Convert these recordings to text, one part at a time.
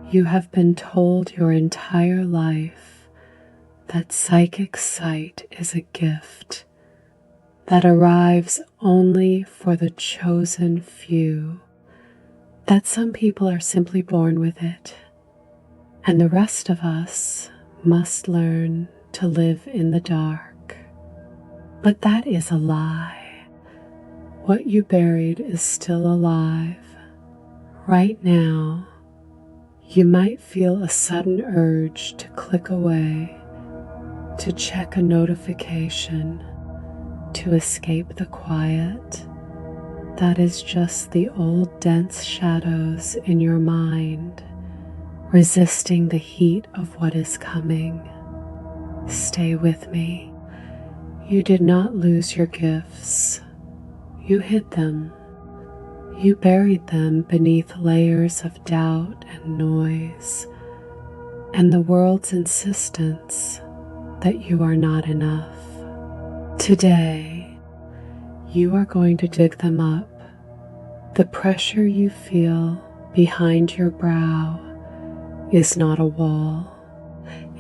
You have been told your entire life that psychic sight is a gift that arrives only for the chosen few, that some people are simply born with it, and the rest of us must learn to live in the dark. But that is a lie. What you buried is still alive. Right now, you might feel a sudden urge to click away, to check a notification, to escape the quiet. That is just the old dense shadows in your mind, resisting the heat of what is coming. Stay with me. You did not lose your gifts. You hid them. You buried them beneath layers of doubt and noise, and the world's insistence that you are not enough. Today, you are going to dig them up. The pressure you feel behind your brow is not a wall.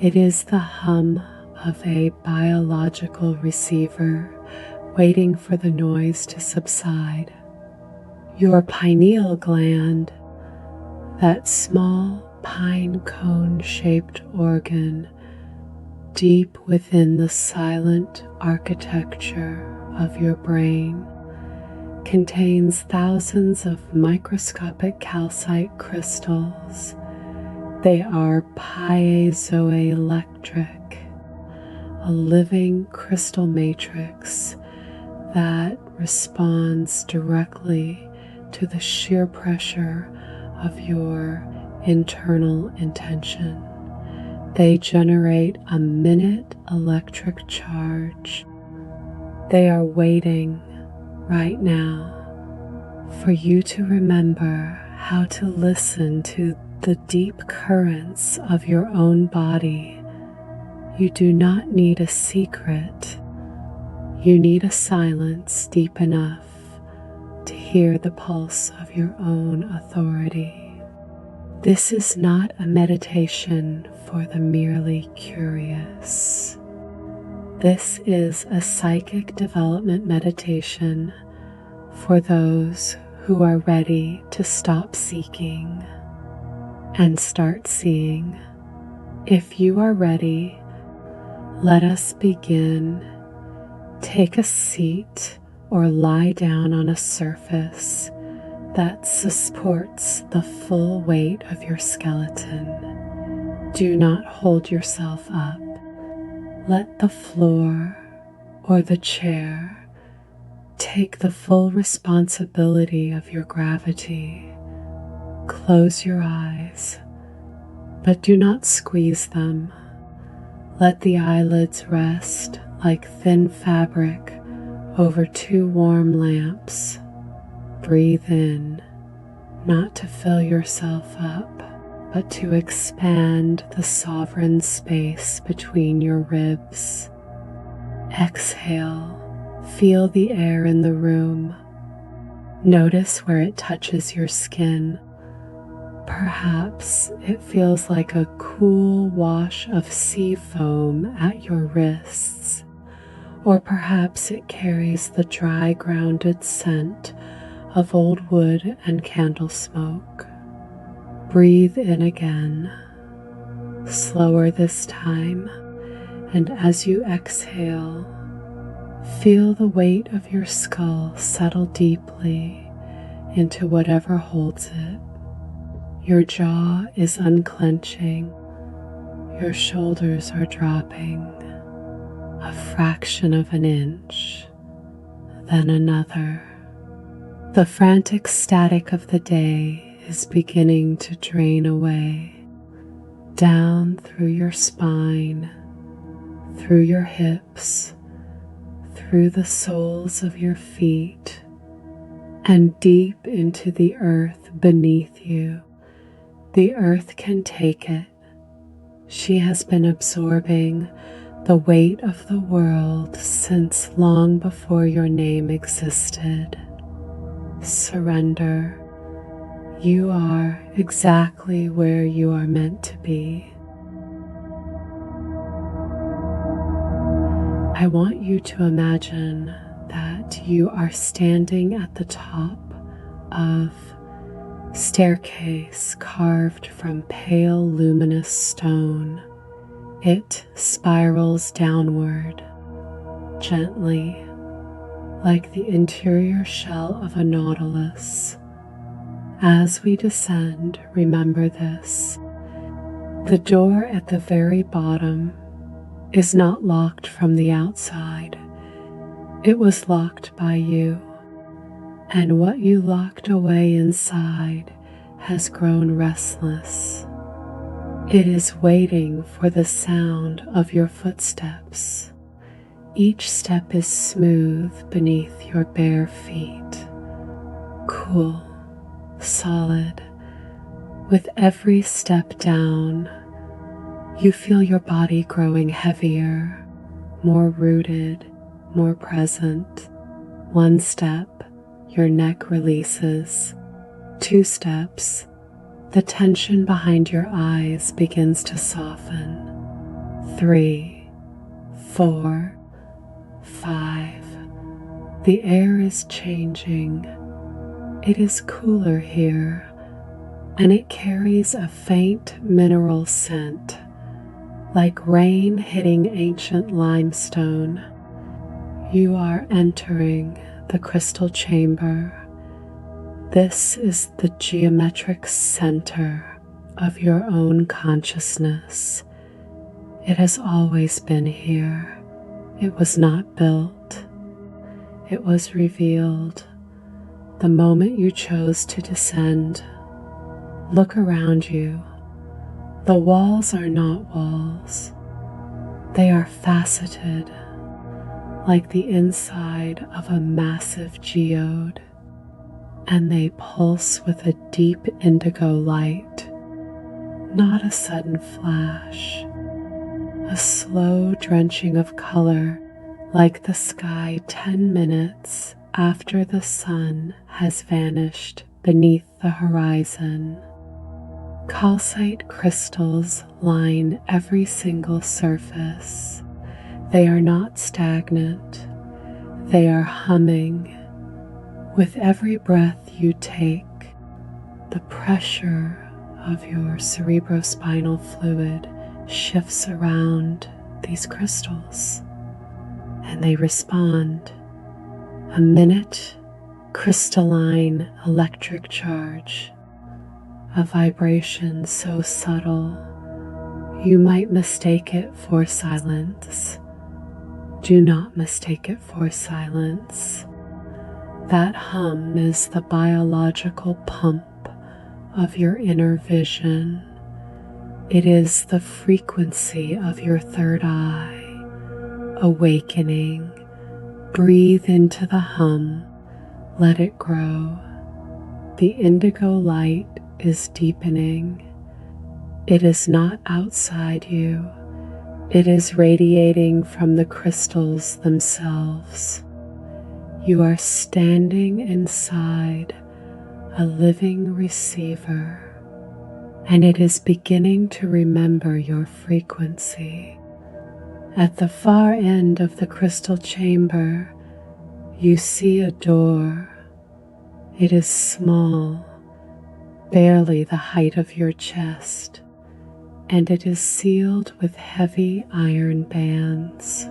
It is the hum of a biological receiver waiting for the noise to subside. Your pineal gland, that small pine cone-shaped organ deep within the silent architecture of your brain, contains thousands of microscopic calcite crystals. They are piezoelectric, a living crystal matrix that responds directly to the sheer pressure of your internal intention. They generate a minute electric charge. They are waiting right now for you to remember how to listen to the deep currents of your own body. You do not need a secret. You need a silence deep enough to hear the pulse of your own authority. This is not a meditation for the merely curious. This is a psychic development meditation for those who are ready to stop seeking and start seeing. If you are ready, let us begin. Take a seat or lie down on a surface that supports the full weight of your skeleton. Do not hold yourself up. Let the floor or the chair take the full responsibility of your gravity. Close your eyes, but do not squeeze them. Let the eyelids rest like thin fabric over two warm lamps. Breathe in, not to fill yourself up, but to expand the sovereign space between your ribs. Exhale, feel the air in the room. Notice where it touches your skin. Perhaps it feels like a cool wash of sea foam at your wrists, or perhaps it carries the dry, grounded scent of old wood and candle smoke. Breathe in again, slower this time, and as you exhale, feel the weight of your skull settle deeply into whatever holds it. Your jaw is unclenching, your shoulders are dropping, a fraction of an inch, then another. The frantic static of the day is beginning to drain away, down through your spine, through your hips, through the soles of your feet, and deep into the earth beneath you. The earth can take it. She has been absorbing the weight of the world since long before your name existed. Surrender. You are exactly where you are meant to be. I want you to imagine that you are standing at the top of staircase carved from pale luminous stone. It spirals downward gently, like the interior shell of a nautilus. As we descend, remember this: the door at the very bottom is not locked from the outside. It was locked by you, and what you locked away inside has grown restless. It is waiting for the sound of your footsteps. Each step is smooth beneath your bare feet, cool, solid. With every step down, you feel your body growing heavier, more rooted, more present. One step, your neck releases. 2 steps, the tension behind your eyes begins to soften. 3, 4, 5. The air is changing. It is cooler here, and it carries a faint mineral scent, like rain hitting ancient limestone. You are entering the crystal chamber. This is the geometric center of your own consciousness. It has always been here. It was not built. It was revealed the moment you chose to descend. Look around you. The walls are not walls. They are faceted, like the inside of a massive geode, and they pulse with a deep indigo light, not a sudden flash, a slow drenching of color, like the sky 10 minutes after the sun has vanished beneath the horizon. Calcite crystals line every single surface. They are not stagnant. They are humming. With every breath you take, the pressure of your cerebrospinal fluid shifts around these crystals, and they respond. A minute, crystalline electric charge, a vibration so subtle you might mistake it for silence. Do not mistake it for silence. That hum is the biological pump of your inner vision. It is the frequency of your third eye, awakening. Breathe into the hum, let it grow. The indigo light is deepening. It is not outside you. It is radiating from the crystals themselves. You are standing inside a living receiver, and it is beginning to remember your frequency. At the far end of the crystal chamber, you see a door. It is small, barely the height of your chest, and it is sealed with heavy iron bands.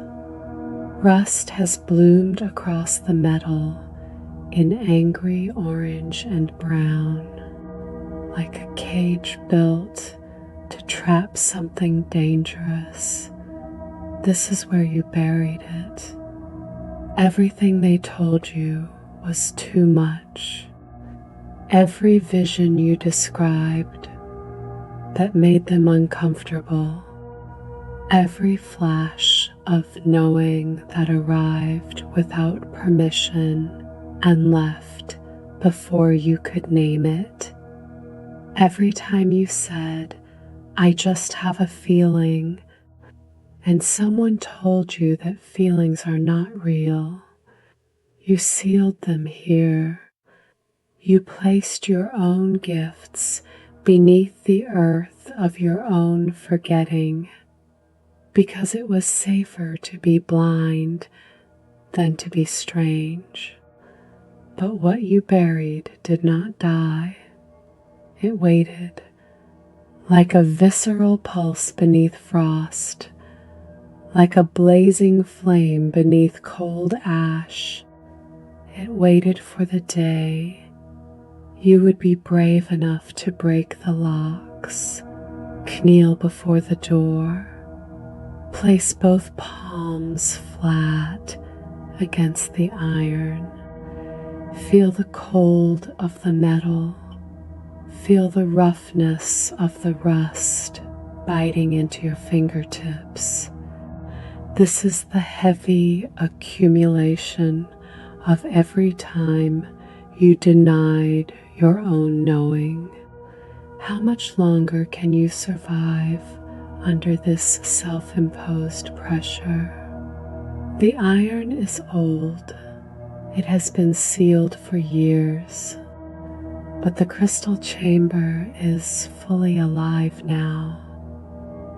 Rust has bloomed across the metal in angry orange and brown, like a cage built to trap something dangerous. This is where you buried it. Everything they told you was too much. Every vision you described that made them uncomfortable. Every flash of knowing that arrived without permission and left before you could name it. Every time you said, "I just have a feeling," and someone told you that feelings are not real, you sealed them here. You placed your own gifts beneath the earth of your own forgetting, because it was safer to be blind than to be strange. But what you buried did not die. It waited, like a visceral pulse beneath frost, like a blazing flame beneath cold ash. It waited for the day you would be brave enough to break the locks, kneel before the door, place both palms flat against the iron, feel the cold of the metal, feel the roughness of the rust biting into your fingertips. This is the heavy accumulation of every time you denied your own knowing. How much longer can you survive under this self-imposed pressure? The iron is old. It has been sealed for years, but the crystal chamber is fully alive now,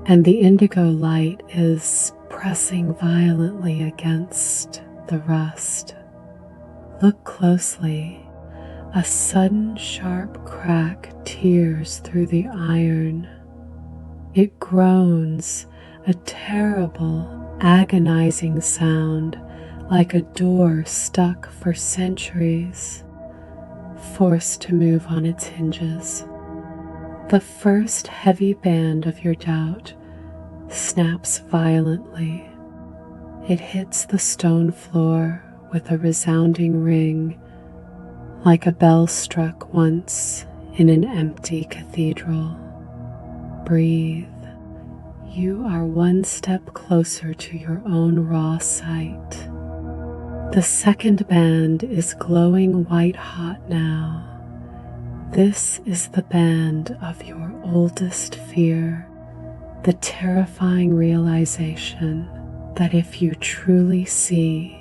and the indigo light is pressing violently against the rust. Look closely. A sudden sharp crack tears through the iron. It groans, a terrible, agonizing sound, like a door stuck for centuries, forced to move on its hinges. The first heavy band of your doubt snaps violently. It hits the stone floor with a resounding ring, like a bell struck once in an empty cathedral. Breathe. You are one step closer to your own raw sight. The second band is glowing white hot now. This is the band of your oldest fear, the terrifying realization that if you truly see,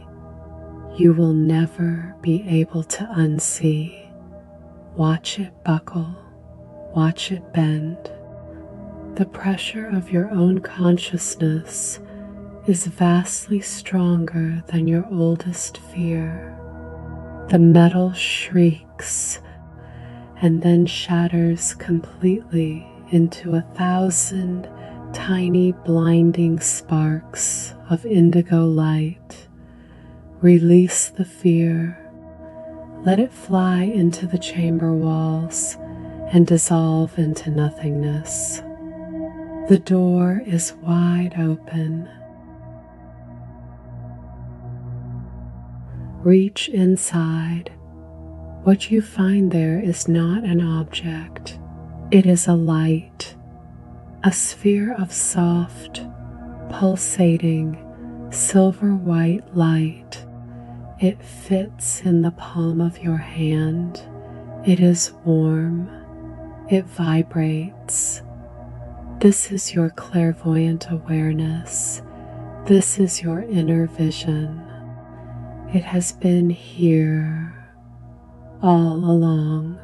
you will never be able to unsee. Watch it buckle, watch it bend. The pressure of your own consciousness is vastly stronger than your oldest fear. The metal shrieks and then shatters completely into 1,000 tiny blinding sparks of indigo light. Release the fear. Let it fly into the chamber walls and dissolve into nothingness. The door is wide open. Reach inside. What you find there is not an object. It is a light, a sphere of soft, pulsating, silver white light. It fits in the palm of your hand. It is warm. It vibrates. This is your clairvoyant awareness. This is your inner vision. It has been here all along,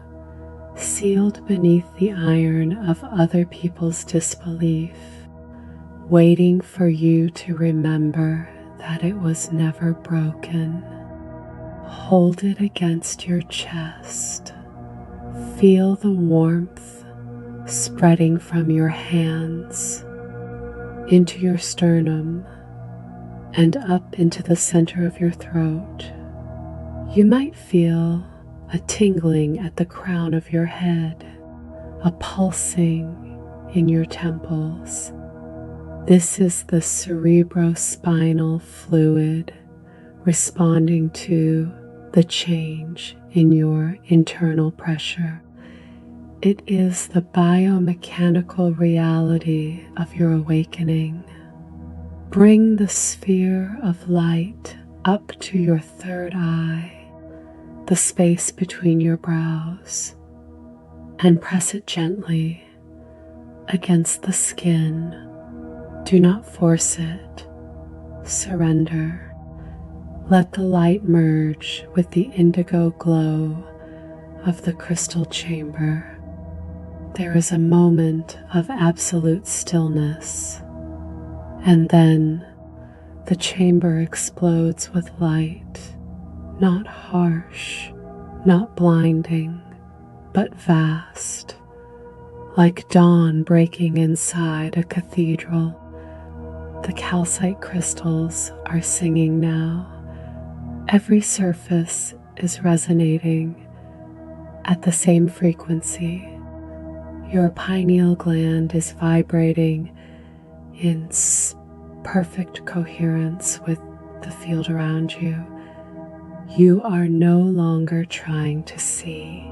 sealed beneath the iron of other people's disbelief, waiting for you to remember that it was never broken. Hold it against your chest. Feel the warmth spreading from your hands into your sternum and up into the center of your throat. You might feel a tingling at the crown of your head, a pulsing in your temples. This is the cerebrospinal fluid responding to the change in your internal pressure. It is the biomechanical reality of your awakening. Bring the sphere of light up to your third eye, the space between your brows, and press it gently against the skin. Do not force it. Surrender. Let the light merge with the indigo glow of the crystal chamber, there is a moment of absolute stillness, and then the chamber explodes with light, not harsh, not blinding, but vast, like dawn breaking inside a cathedral. The calcite crystals are singing now. Every surface is resonating at the same frequency. Your pineal gland is vibrating in perfect coherence with the field around you. You are no longer trying to see.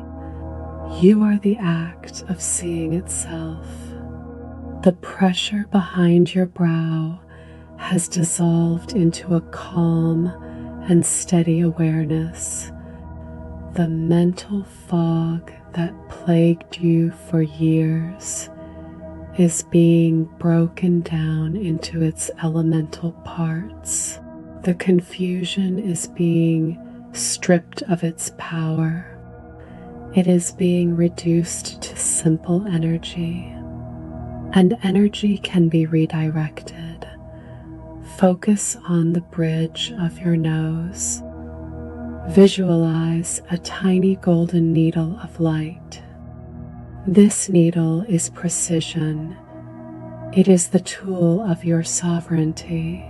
You are the act of seeing itself. The pressure behind your brow has dissolved into a calm and steady awareness. The mental fog that plagued you for years is being broken down into its elemental parts. The confusion is being stripped of its power. It is being reduced to simple energy, and energy can be redirected. Focus on the bridge of your nose. Visualize a tiny golden needle of light. This needle is precision. It is the tool of your sovereignty.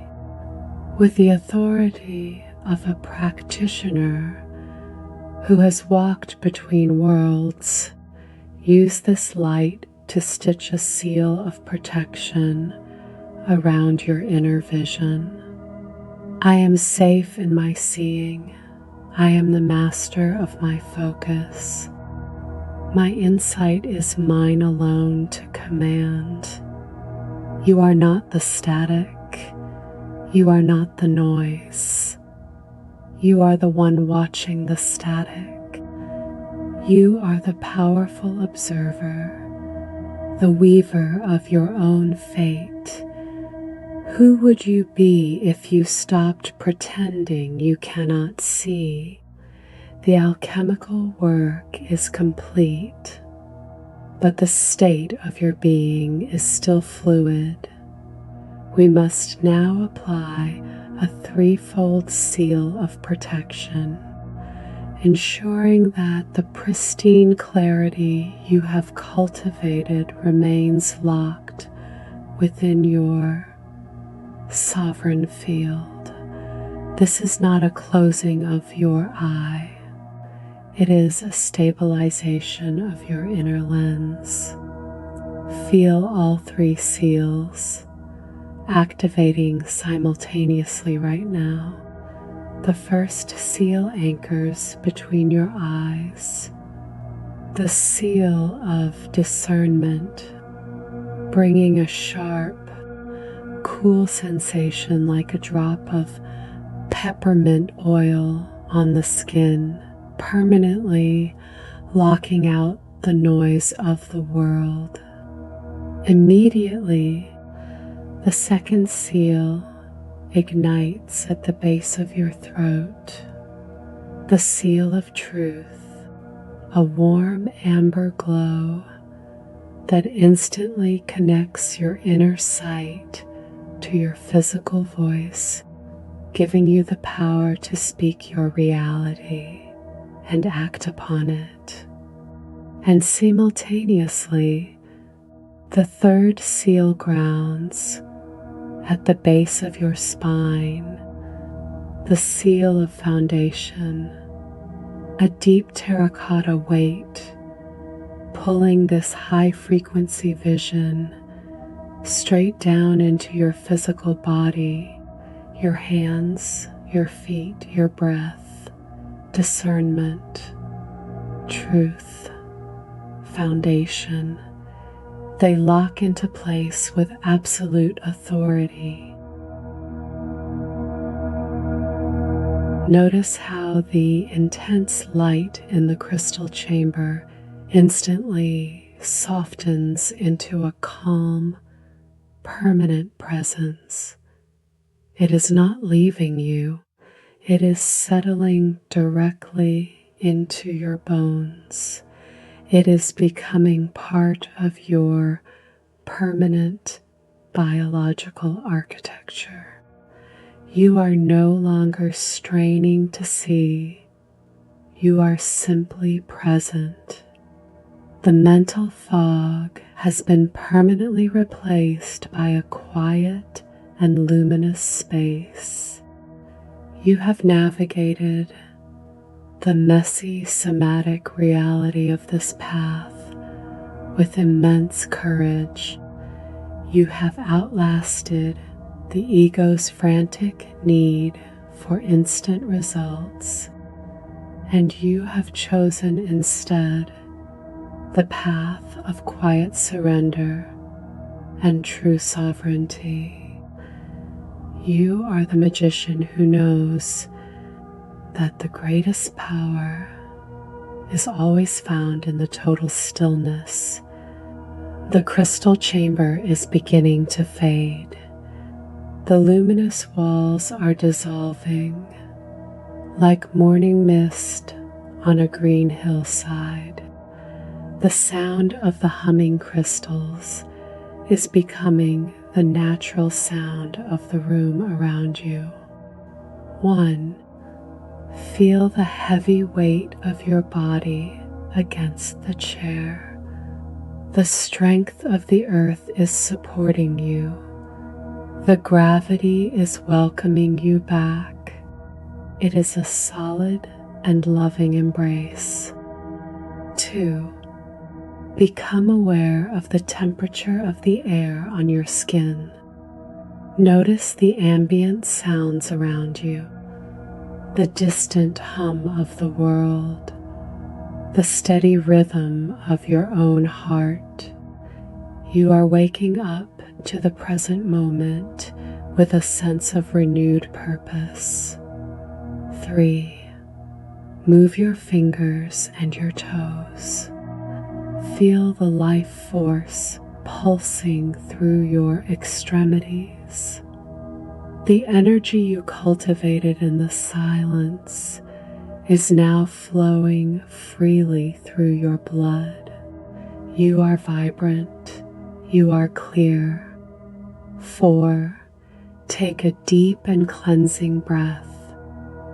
With the authority of a practitioner who has walked between worlds, use this light to stitch a seal of protection around your inner vision. I am safe in my seeing. I am the master of my focus. My insight is mine alone to command. You are not the static. You are not the noise. You are the one watching the static. You are the powerful observer, the weaver of your own fate. Who would you be if you stopped pretending you cannot see? The alchemical work is complete, but the state of your being is still fluid. We must now apply a threefold seal of protection, ensuring that the pristine clarity you have cultivated remains locked within your sovereign field. This is not a closing of your eye. It is a stabilization of your inner lens. Feel all three seals activating simultaneously right now. The first seal anchors between your eyes. The seal of discernment, bringing a sharp, cool sensation like a drop of peppermint oil on the skin, permanently locking out the noise of the world. Immediately, the second seal ignites at the base of your throat. The seal of truth, a warm amber glow that instantly connects your inner sight to your physical voice, giving you the power to speak your reality and act upon it. And simultaneously, the third seal grounds at the base of your spine, the seal of foundation, a deep terracotta weight, pulling this high frequency vision straight down into your physical body, your hands, your feet, your breath, discernment, truth, foundation. They lock into place with absolute authority. Notice how the intense light in the crystal chamber instantly softens into a calm, permanent presence. It is not leaving you, it is settling directly into your bones. It is becoming part of your permanent biological architecture. You are no longer straining to see. You are simply present. The mental fog has been permanently replaced by a quiet and luminous space. You have navigated the messy somatic reality of this path with immense courage. You have outlasted the ego's frantic need for instant results, and you have chosen instead the path of quiet surrender and true sovereignty. You are the magician who knows that the greatest power is always found in the total stillness. The crystal chamber is beginning to fade. The luminous walls are dissolving like morning mist on a green hillside. The sound of the humming crystals is becoming the natural sound of the room around you. 1. Feel the heavy weight of your body against the chair. The strength of the earth is supporting you. The gravity is welcoming you back. It is a solid and loving embrace. 2. Become aware of the temperature of the air on your skin. Notice the ambient sounds around you, the distant hum of the world, the steady rhythm of your own heart. You are waking up to the present moment with a sense of renewed purpose. 3. Move your fingers and your toes. Feel the life force pulsing through your extremities. The energy you cultivated in the silence is now flowing freely through your blood. You are vibrant. You are clear. 4. Take a deep and cleansing breath.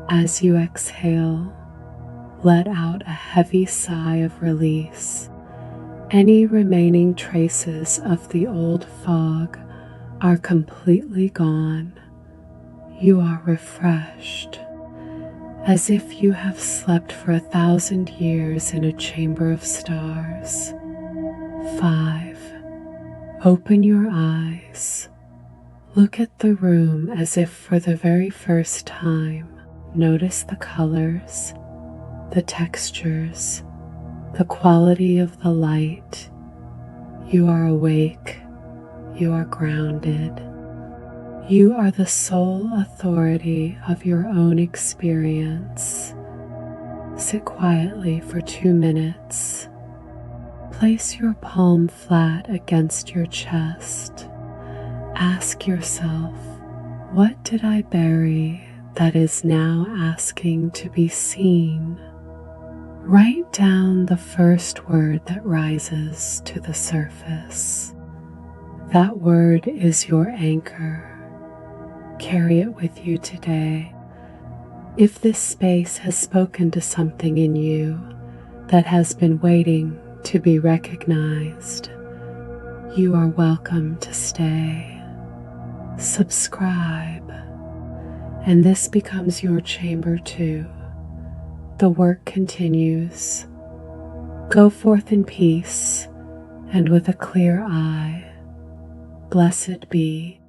As you exhale, let out a heavy sigh of release. Any remaining traces of the old fog are completely gone. You are refreshed, as if you have slept for 1,000 years in a chamber of stars. 5. Open your eyes. Look at the room as if for the very first time. Notice the colors, the textures, the quality of the light. You are awake. You are grounded. You are the sole authority of your own experience. Sit quietly for 2 minutes. Place your palm flat against your chest. Ask yourself, what did I bury that is now asking to be seen? Write down the first word that rises to the surface. That word is your anchor. Carry it with you today. If this space has spoken to something in you that has been waiting to be recognized, you are welcome to stay. Subscribe, and this becomes your chamber too. The work continues. Go forth in peace and with a clear eye. Blessed be.